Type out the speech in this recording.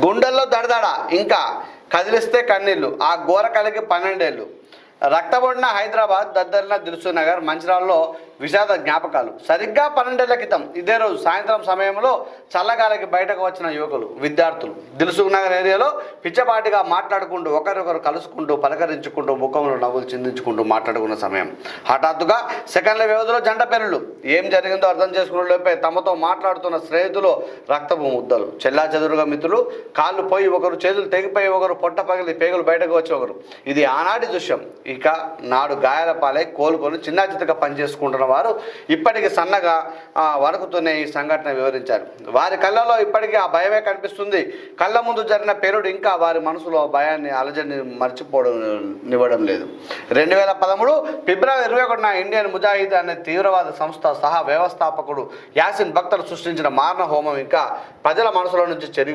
గుండెల్లో దడదడ ఇంకా కదిలిస్తే కన్నీళ్లు ఆ ఘోర కలిగి 12 ఏళ్ళు. రక్తబొడిన హైదరాబాద్, దద్దరిన దిల్సుఖ్నగర్, మంచిర్యాలలో విషాద జ్ఞాపకాలు. సరిగ్గా 12 ఏళ్ల క్రితం ఇదే రోజు సాయంత్రం సమయంలో చల్లగాలికి బయటకు వచ్చిన యువకులు, విద్యార్థులు దిల్సుఖ్నగర్ ఏరియాలో పిచ్చపాటిగా మాట్లాడుకుంటూ ఒకరికొకరు కలుసుకుంటూ పలకరించుకుంటూ ముఖంలో నవ్వులు చిందించుకుంటూ మాట్లాడుకున్న సమయం. హఠాత్తుగా సెకండ్ల వ్యవధిలో జంట పెళ్లిళ్ళు. ఏం జరిగిందో అర్థం చేసుకున్న లోపే తమతో మాట్లాడుతున్న స్నేహితులు రక్తపు ముద్దలు, చెల్లా చెదురుగా మిత్రులు, కాళ్ళు పోయి ఒకరు, చేతులు తెగిపోయి ఒకరు, పొట్ట పగిలి పేగులు బయటకు వచ్చి ఒకరు. ఇది ఆనాటి దృశ్యం. ఇక నాడు గాయాల పాలై కోలుకొని చిన్న చితగా పనిచేసుకుంటున్న వారు ఇప్పటికీ సన్నగా వణుకుతూనే ఈ సంఘటన వివరించారు. వారి కళ్ళలో ఇప్పటికీ ఆ భయమే కనిపిస్తుంది. కళ్ళ ముందు జరిగిన పేరుడు ఇంకా వారి మనసులో భయాన్ని, అలజడిని మర్చిపోవడం లేదు. 2013 ఫిబ్రవరి 21న ఇండియన్ ముజాహిద్ అనే తీవ్రవాద సంస్థ సహా వ్యవస్థాపకుడు యాసిన్ బక్తర్ సృష్టించిన మారణ హోమం ఇంకా ప్రజల మనసులో నుంచి చెరిగి